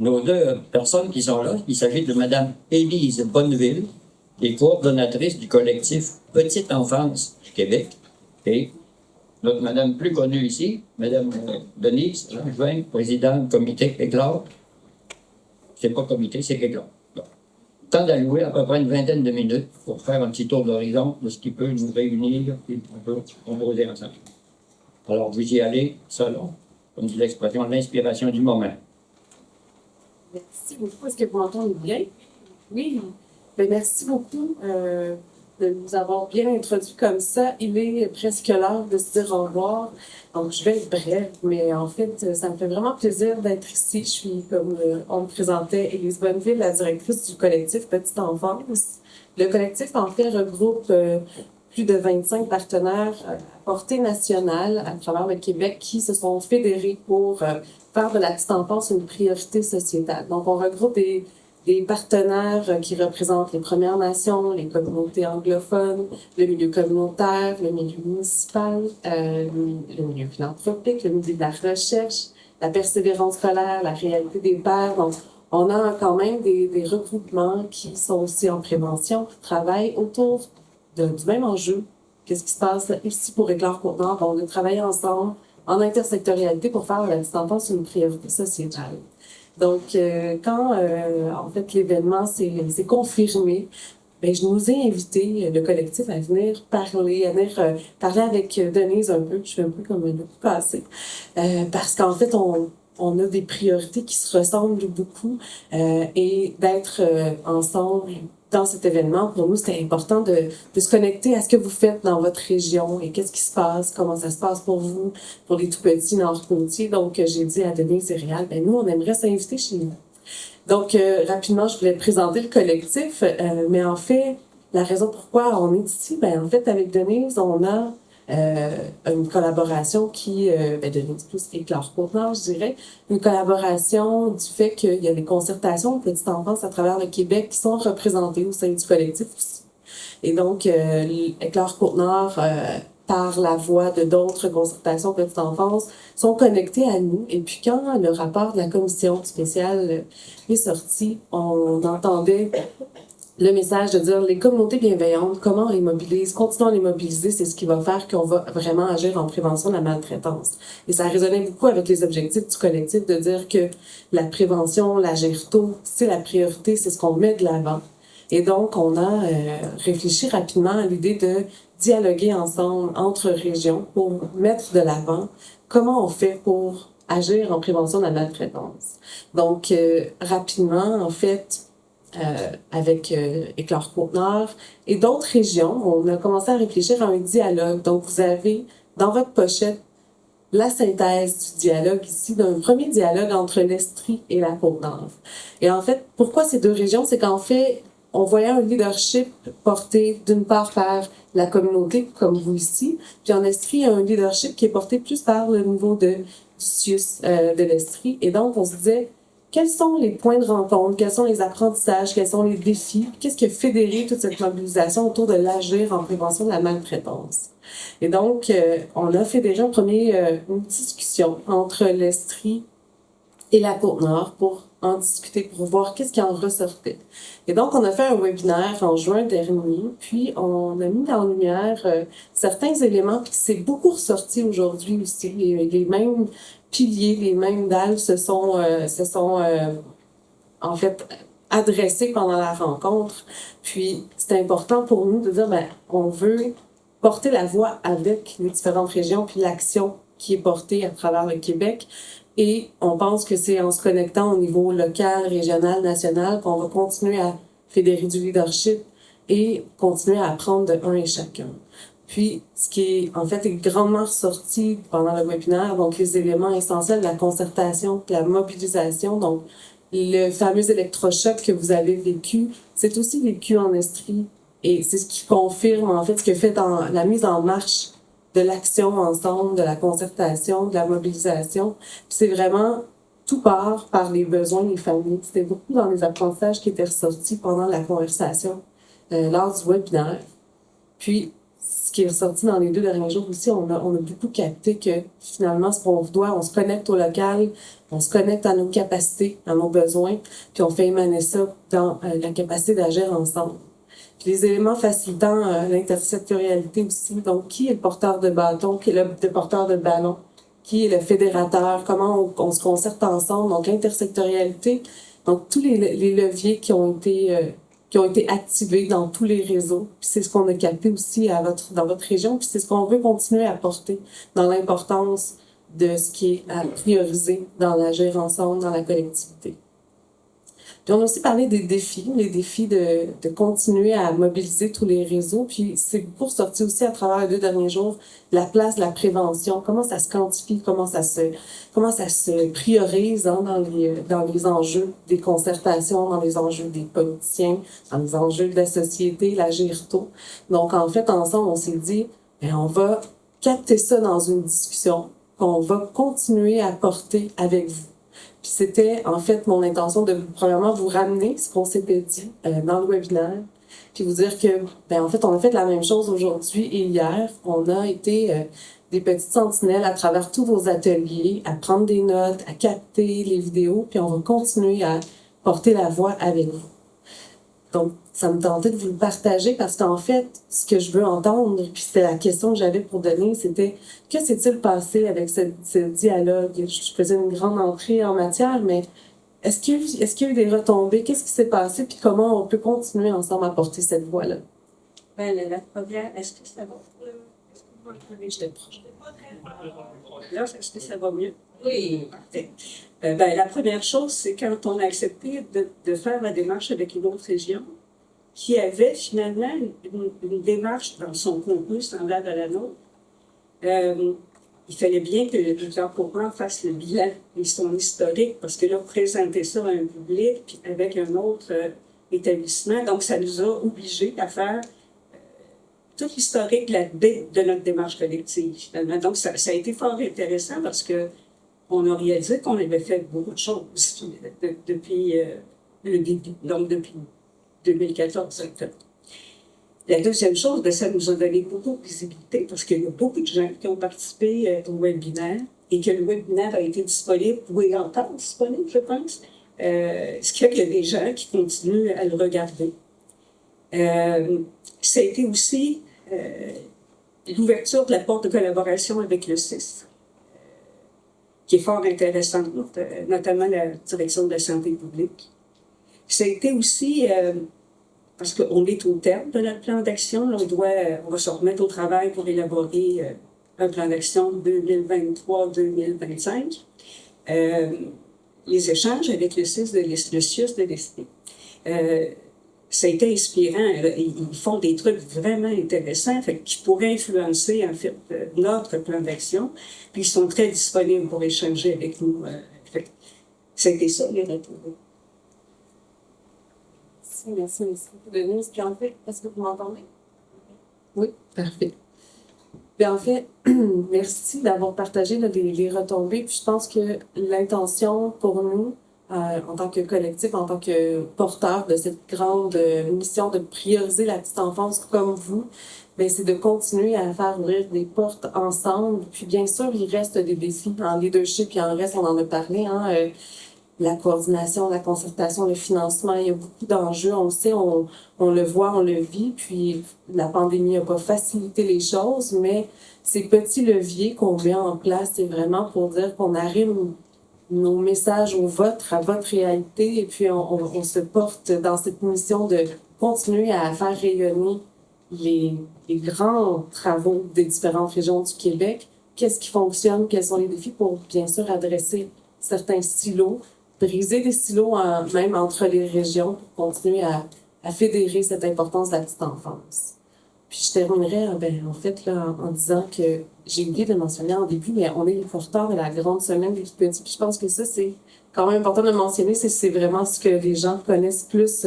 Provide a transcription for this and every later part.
nos deux personnes qui sont là, il s'agit de Mme Élise Bonneville, qui est coordonnatrice du collectif Petite Enfance du Québec, et notre Madame plus connue ici, Mme Denise Langevin, présidente du comité Éclore. C'est pas comité, c'est Éclore. Bon. Temps d'allouer à peu près une vingtaine de minutes pour faire un petit tour d'horizon de ce qui peut nous réunir et on peut composer ensemble. Alors, vous y allez selon, comme dit l'expression, l'inspiration du moment. Merci beaucoup. Est-ce que vous m'entendez bien? Oui. Bien, merci beaucoup de nous avoir bien introduits comme ça. Il est presque l'heure de se dire au revoir. Donc, je vais être brève, mais en fait, ça me fait vraiment plaisir d'être ici. Je suis, comme on me présentait, Élise Bonneville, la directrice du collectif Petite Enfance. Le collectif, en fait, regroupe plus de 25 partenaires à portée nationale à travers le Québec qui se sont fédérés pour faire de la petite enfance une priorité sociétale. Donc, on regroupe des partenaires qui représentent les Premières Nations, les communautés anglophones, le milieu communautaire, le milieu municipal, le milieu philanthropique, le milieu de la recherche, la persévérance scolaire, la réalité des pairs. Donc, on a quand même des regroupements qui sont aussi en prévention, qui travaillent autour du même enjeu. Qu'est-ce qui se passe ici pour Éclore Côte-Nord? On a travaillé ensemble en intersectorialité pour faire de la petite enfance une priorité sociétale. Donc, quand en fait l'événement s'est confirmé, ben, je nous ai invités, le collectif, à venir parler, parler avec Denise un peu, je suis un peu comme le coup passé, parce qu'en fait, on a des priorités qui se ressemblent beaucoup et d'être ensemble dans cet événement, pour nous, c'était important de se connecter à ce que vous faites dans votre région et qu'est-ce qui se passe, comment ça se passe pour vous, pour les tout-petits nord-côtiers. Donc, j'ai dit à Denise et Réal, ben nous, on aimerait s'inviter chez nous. Donc, rapidement, je voulais présenter le collectif, mais en fait, la raison pourquoi on est ici, ben en fait, avec Denise, on a une collaboration qui, Denise plus Éclore Côte-Nord, je dirais, une collaboration du fait qu'il y a des concertations de petite enfance à travers le Québec qui sont représentées au sein du collectif aussi. Et donc, Éclore Côte-Nord, par la voie de d'autres concertations petite enfance, sont connectés à nous. Et puis, quand le rapport de la commission spéciale est sorti, on entendait le message de dire les communautés bienveillantes, comment on les mobilise, continuons à les mobiliser, c'est ce qui va faire qu'on va vraiment agir en prévention de la maltraitance. Et ça résonnait beaucoup avec les objectifs du collectif de dire que la prévention, l'agir tôt, c'est la priorité, c'est ce qu'on met de l'avant. Et donc, on a réfléchi rapidement à l'idée de dialoguer ensemble entre régions pour mettre de l'avant comment on fait pour agir en prévention de la maltraitance. Donc, rapidement, en fait, avec Éclore Côte-Nord et d'autres régions, on a commencé à réfléchir à un dialogue. Donc, vous avez dans votre pochette la synthèse du dialogue ici, d'un premier dialogue entre l'Estrie et la Côte-Nord. Et en fait, pourquoi ces deux régions? C'est qu'en fait, on voyait un leadership porté d'une part par la communauté, comme vous ici, puis en Estrie, il y a un leadership qui est porté plus par le niveau du CIUS de l'Estrie. Et donc, on se disait, quels sont les points de rencontre, quels sont les apprentissages, quels sont les défis, qu'est-ce qui a fédéré toute cette mobilisation autour de l'agir en prévention de la maltraitance. Et donc, on a fédéré une discussion entre l'Estrie et la Côte-Nord pour en discuter, pour voir qu'est-ce qui en ressortait. Et donc, on a fait un webinaire en juin dernier, puis on a mis en lumière certains éléments, puis c'est beaucoup ressorti aujourd'hui aussi. Les mêmes piliers, les mêmes dalles se sont en fait adressés pendant la rencontre. Puis, c'est important pour nous de dire, ben, on veut porter la voix avec les différentes régions, puis l'action qui est portée à travers le Québec. Et on pense que c'est en se connectant au niveau local, régional, national qu'on va continuer à fédérer du leadership et continuer à apprendre de un et chacun. Puis, ce qui est en fait est grandement ressorti pendant le webinaire, donc les éléments essentiels de la concertation, de la mobilisation, donc le fameux électrochoc que vous avez vécu, c'est aussi vécu en Estrie. Et c'est ce qui confirme en fait ce que fait dans la mise en marche de l'action ensemble, de la concertation, de la mobilisation. Puis c'est vraiment tout part par les besoins des familles. C'était beaucoup dans les apprentissages qui étaient ressortis pendant la conversation lors du webinaire. Puis ce qui est ressorti dans les 2 derniers jours aussi, on a beaucoup capté que finalement, ce qu'on doit, on se connecte au local, on se connecte à nos capacités, à nos besoins, puis on fait émaner ça dans la capacité d'agir ensemble. Puis les éléments facilitant l'intersectorialité aussi, donc qui est le porteur de bâton, qui est le porteur de ballon, qui est le fédérateur, comment on se concerte ensemble, donc l'intersectorialité, donc tous les leviers qui ont été activés dans tous les réseaux. Puis c'est ce qu'on a capté aussi dans votre région, puis c'est ce qu'on veut continuer à porter dans l'importance de ce qui est à prioriser dans l'agir ensemble, dans la collectivité. Puis on a aussi parlé des défis, les défis de continuer à mobiliser tous les réseaux. Puis c'est pour sortir aussi à travers les 2 derniers jours la place de la prévention, comment ça se quantifie, comment ça se priorise dans les enjeux des concertations, dans les enjeux des politiciens, dans les enjeux de la société, l'agir tôt. Donc en fait, ensemble, on s'est dit, bien, on va capter ça dans une discussion qu'on va continuer à porter avec vous. Puis c'était, en fait, mon intention de, premièrement, vous ramener ce qu'on s'était dit dans le webinaire, puis vous dire que, en fait, on a fait la même chose aujourd'hui et hier. On a été des petites sentinelles à travers tous vos ateliers, à prendre des notes, à capter les vidéos, puis on va continuer à porter la voix avec vous. Donc, ça me tentait de vous le partager parce qu'en fait, ce que je veux entendre, puis c'était la question que j'avais pour donner, c'était que s'est-il passé avec ce dialogue? Je faisais une grande entrée en matière, mais est-ce qu'il y a eu des retombées? Qu'est-ce qui s'est passé? Puis comment on peut continuer ensemble à porter cette voix-là? Ben, la première, est-ce que ça va? Est-ce que vous m'entendez? J'étais proche. Là, est-ce que ça va mieux? Oui. Parfait. La première chose, c'est quand on a accepté de faire la démarche avec une autre région, qui avait finalement une démarche dans son contenu semblable à la nôtre. Il fallait bien que le docteur Pourplan fasse le bilan et son historique, parce que là, présenter ça à un public, puis avec un autre établissement, donc ça nous a obligés à faire tout l'historique de notre démarche collective, finalement. Donc, ça a été fort intéressant parce que on a réalisé qu'on avait fait beaucoup de choses depuis le début, donc depuis 2014 exactement. La deuxième chose, ça nous a donné beaucoup de visibilité parce qu'il y a beaucoup de gens qui ont participé au webinaire et que le webinaire a été disponible, ou est encore disponible, je pense. Ce qui fait qu'il y a des gens qui continuent à le regarder. Ça a été aussi l'ouverture de la porte de collaboration avec le CIS, qui est fort intéressante, notamment la direction de la santé publique. Ça a été aussi, parce qu'on est au terme de notre plan d'action, on va se remettre au travail pour élaborer un plan d'action 2023-2025. Les échanges avec le CIUS de l'Estrie. Ça a été inspirant. Ils font des trucs vraiment intéressants qui pourraient influencer en fait notre plan d'action. Puis ils sont très disponibles pour échanger avec nous. C'était ça les retours. Merci Denise. Puis en fait, est-ce que vous m'entendez? Oui, parfait. Puis en fait, merci d'avoir partagé les retombées. Puis je pense que l'intention pour nous, en tant que collectif, en tant que porteur de cette grande mission de prioriser la petite enfance comme vous, bien, c'est de continuer à faire ouvrir des portes ensemble. Puis bien sûr, il reste des défis en leadership, puis en reste, on en a parlé, la coordination, la concertation, le financement, il y a beaucoup d'enjeux, on le sait, on le voit, on le vit, puis la pandémie n'a pas facilité les choses, mais ces petits leviers qu'on met en place, c'est vraiment pour dire qu'on arrive nos messages au vôtre, à votre réalité, et puis on se porte dans cette mission de continuer à faire rayonner les grands travaux des différentes régions du Québec. Qu'est-ce qui fonctionne, quels sont les défis pour bien sûr adresser certains silos, briser des silos même entre les régions pour continuer à fédérer cette importance de la petite enfance. Puis je terminerai en fait là, en disant que j'ai oublié de le mentionner en début, mais on est les porteurs de la grande semaine des petits. Puis je pense que ça, c'est quand même important de le mentionner. C'est vraiment ce que les gens connaissent plus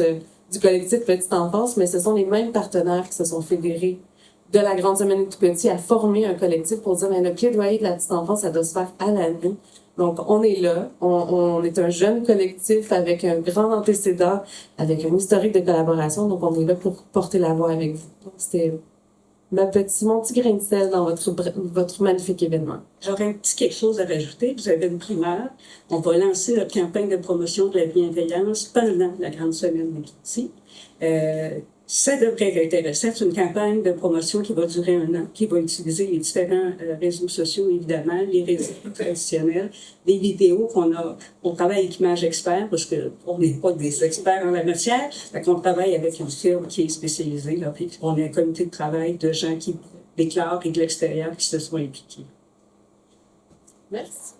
du collectif Petite Enfance, mais ce sont les mêmes partenaires qui se sont fédérés de la grande semaine des tout-petits à former un collectif pour dire le plaidoyer de la petite enfance, ça doit se faire à l'année. Donc, on est là, on est un jeune collectif avec un grand antécédent, avec un historique de collaboration, donc on est là pour porter la voix avec vous. Donc, c'était mon petit grain de sel dans votre magnifique événement. J'aurais un petit quelque chose à rajouter. Vous avez une primeur. On va lancer notre campagne de promotion de la bienveillance pendant la grande semaine de Kitty. Ça devrait être intéressant. C'est une campagne de promotion qui va durer 1 an, qui va utiliser les différents réseaux sociaux, évidemment, les réseaux traditionnels, les vidéos on travaille avec Image Expert, parce qu'on n'est pas des experts en la matière, fait qu'on travaille avec une firme qui est spécialisée, là, puis on a un comité de travail de gens qui déclarent et de l'extérieur qui se sont impliqués. Merci.